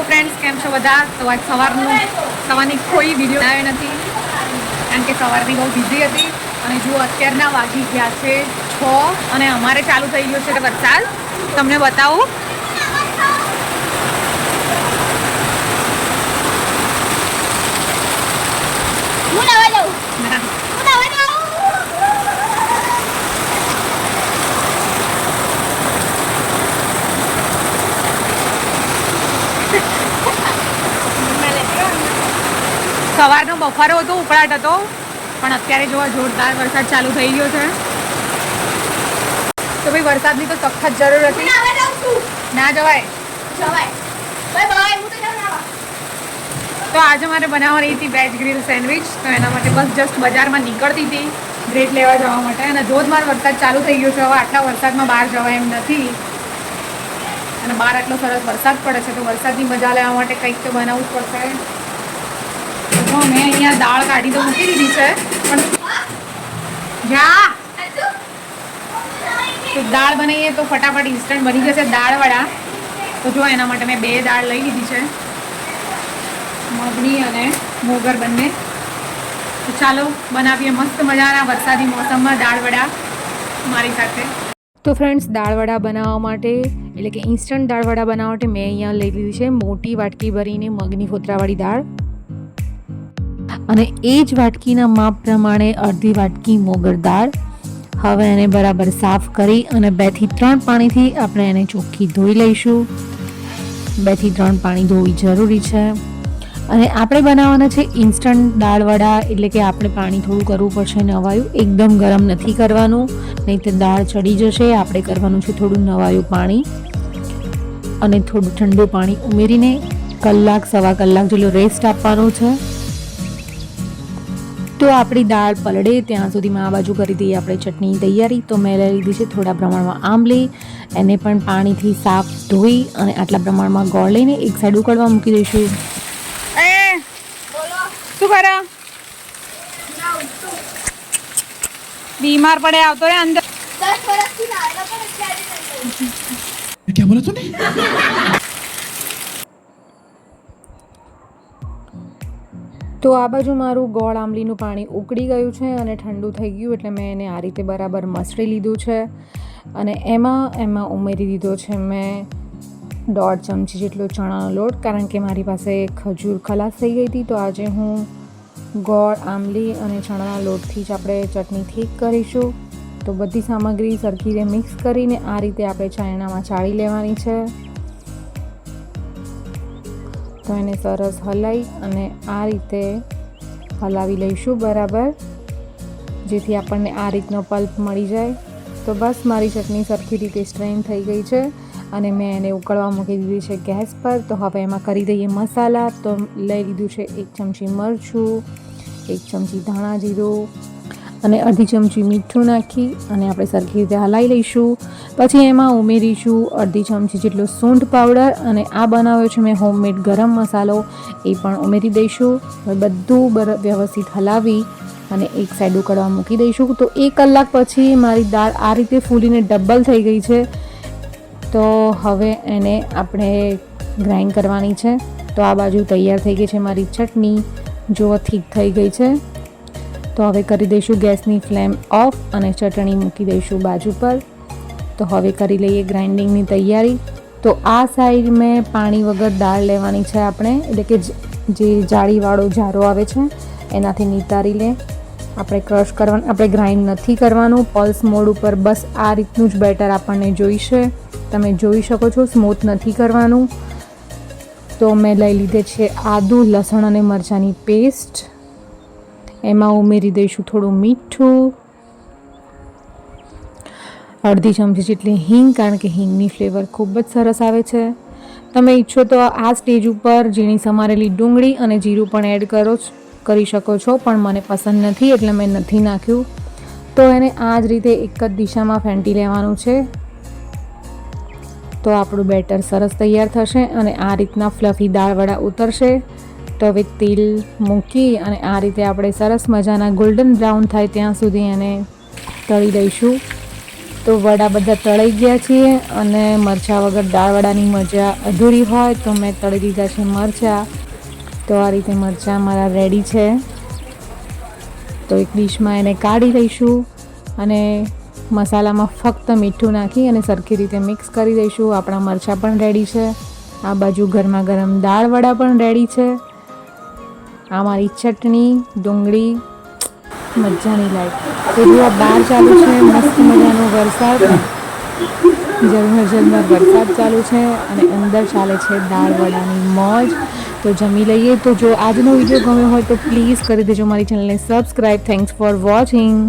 Friends, કેમ છો બધા? તો આજ સવારની કોઈ વિડીયો આવ્યો નથી કારણ કે સવારની બહુ બિઝી હતી. અને જુઓ અત્યારના વાગી ગયા છે 6 અને અમારે ચાલુ થઈ ગયો છે વરસાદ. તમને બતાવું. સવારનો બફારો હતો, ઉકળાટ હતો, પણ અત્યારે જોવા જોરદાર વરસાદ ચાલુ થઈ ગયો છે. તો ભાઈ વરસાદની તો સખત જરૂર હતી. ના જવાય. તો આજે મારે બનાવવાની હતી વેજ ગ્રીલ સેન્ડવિચ. તો એના માટે બસ જસ્ટ બજારમાં નીકળતી હતી બ્રેડ લેવા જવા માટે. અને ધોધમાર વરસાદ ચાલુ થઈ ગયો છે. હવે આટલા વરસાદમાં બહાર જવાય એમ નથી. અને બહાર આટલો સરસ વરસાદ પડે છે, તો વરસાદની મજા લેવા માટે કંઈક તો બનાવવું જ પડશે. તો મેં અહીંયા દાળ કાઢી તો મૂકી દીધી છે, પણ તો દાળ બનાવીએ તો ફટાફટ ઇન્સ્ટન્ટ બની જશે દાળવડા. તો જો એના માટે મેં 2 દાળ લઈ લીધી છે, મગની અને મોગર બંને. તો ચાલો બનાવીએ મસ્ત મજાના વરસાદી મોસમમાં દાળવડા મારી સાથે. તો ફ્રેન્ડ્સ, દાળવડા બનાવવા માટે એટલે કે ઇન્સ્ટન્ટ દાળવડા બનાવવા માટે મેં અહીંયા લઈ લીધી છે મોટી વાટકી ભરીને મગની ફોતરાવાળી દાળ. અને એ જ વાટકીના માપ પ્રમાણે અડધી વાટકી મોગર દાળ. હવે એને બરાબર સાફ કરી અને 2 થી 3 પાણીથી આપણે એને ચોખ્ખી ધોઈ લઈશું. 2 થી 3 પાણી ધોવી જરૂરી છે. અને આપણે બનાવવાના છે ઇન્સ્ટન્ટ દાળવડા, એટલે કે આપણે પાણી થોડું કરવું પડશે નવાયું. એકદમ ગરમ નથી કરવાનું, નહીં તો દાળ ચડી જશે. આપણે કરવાનું છે થોડું નવાયું પાણી અને થોડું ઠંડુ પાણી ઉમેરીને કલાક સવા કલાક જેટલો રેસ્ટ આપવાનો છે. તો આપણી દાળ પલળે ત્યાં સુધીમાં આ બાજુ કરી દઈએ આપણે ચટણી તૈયારી. તો મેં લઈ લીધી છે થોડા પ્રમાણમાં આંબલી. એને પણ પાણીથી સાફ ધોઈ અને આટલા પ્રમાણમાં ગોળ લઈને એક સાઈડ ઉકળવા મૂકી દઈશું. શું કરે? બીમાર પડે આવતો રે અંદર. 10 વર્ષથી નાયલા પણ ક્યાં બોલા તું? તો આ બાજુ મારું ગોળ આંબલીનું પાણી ઉકળી ગયું છે અને ઠંડુ થઈ ગયું, એટલે મેં એને આ રીતે બરાબર મસળી લીધું છે. અને એમાં ઉમેરી દીધો છે મેં 1.5 ચમચી જેટલો ચણાનો લોટ, કારણ કે મારી પાસે ખજૂર ખલાસ થઈ ગઈ હતી. તો આજે હું ગોળ આંબલી અને ચણાના લોટથી જ આપણે ચટણી ઠીક કરીશું. તો બધી સામગ્રી સરખી રીતે મિક્સ કરીને આ રીતે આપણે ચાયણામાં ચાળી લેવાની છે. તો એને સરસ હલાવી અને આ રીતે હલાવી લઈશું બરાબર, જેથી આપણને આ રીતનો પલ્પ મળી જાય. તો બસ મારી ચટણી સરખી રીતે સ્ટ્રેન થઈ ગઈ છે અને મેં એને ઉકળવા મૂકી દીધી છે ગેસ પર. તો હવે એમાં કરી દઈએ મસાલા. તો લઈ લીધું છે 1 ચમચી મરચું, 1 ચમચી ધાણા જીરું અને અડધી ચમચી મીઠું નાખી અને આપણે સરખી રીતે હલાવી લઈશું. પછી એમાં ઉમેરીશું અડધી ચમચી જેટલો સૂંઠ પાવડર અને આ બનાવ્યો છે મેં હોમમેડ ગરમ મસાલો, એ પણ ઉમેરી દઈશું. હવે બધું વ્યવસ્થિત હલાવી અને એક સાઈડ ઉકળવા મૂકી દઈશું. તો 1 કલાક પછી મારી દાળ આ રીતે ફૂલીને ડબલ થઈ ગઈ છે. તો હવે એને આપણે ગ્રાઇન્ડ કરવાની છે. તો આ બાજુ તૈયાર થઈ ગઈ છે મારી ચટણી, જો ઠીક થઈ ગઈ છે. તો હવે કરી દઈશું ગેસની ફ્લેમ ઓફ અને ચટણી મૂકી દઈશું બાજુ પર. તો હવે કરી લઈએ ગ્રાઇન્ડિંગની તૈયારી. તો આ સાઈડ મેં પાણી વગર દાળ લેવાની છે આપણે, એટલે કે જે જાળીવાળો જારો આવે છે એનાથી નિતારી લે. આપણે ક્રશ કરવાનું, આપણે ગ્રાઇન્ડ નથી કરવાનું. પલ્સ મોડ ઉપર બસ આ રીતનું જ બેટર આપણને જોઈશે. તમે જોઈ શકો છો, સ્મૂથ નથી કરવાનું. તો મેં લઈ લીધે છે આદું, લસણ અને મરચાંની પેસ્ટ. એમાં ઉમેરી દઈશું થોડું મીઠું, અડધી ચમચી જેટલી હિંગ, કારણ કે હિંગની ફ્લેવર ખૂબ જ સરસ આવે છે. તમે ઈચ્છો તો આ સ્ટેજ ઉપર ઝીણી સમારેલી ડુંગળી અને જીરું પણ એડ કરી શકો છો, પણ મને પસંદ નથી એટલે મેં નથી નાખ્યું. તો એને આ જ રીતે એક જ દિશામાં ફેંટી લેવાનું છે. તો આપણું બેટર સરસ તૈયાર થશે અને આ રીતના ફ્લફી દાળવડા ઉતરશે. તો હવે તેલ મૂકી અને આ રીતે આપણે સરસ મજાના ગોલ્ડન બ્રાઉન થાય ત્યાં સુધી એને તળી દઈશું. તો વડા બધા તળાઈ ગયા છે અને મરચાં વગર દાળવડાની મજા અધૂરી હોય તો મેં તળી દીધા છે મરચાં. તો આ રીતે મરચાં મારા રેડી છે. તો એક ડીશમાં એને કાઢી લઈશું અને મસાલામાં ફક્ત મીઠું નાખી અને સરખી રીતે મિક્સ કરી દઈશું. આપણા મરચાં પણ રેડી છે. આ બાજુ ગરમા ગરમ દાળવડા પણ રેડી છે. આ મારી ચટણી, ડુંગળી, મજાની લાઈટ. તો જો બહાર ચાલુ છે મસ્ત મજાનો વરસાદ, ઝરમર વરસાદ ચાલુ છે અને અંદર ચાલે છે દાળવડાની મોજ. તો જમી લઈએ. તો જો આજનો વિડીયો ગમ્યો હોય તો પ્લીઝ કરી દેજો મારી ચેનલને સબસ્ક્રાઈબ. Thanks for watching.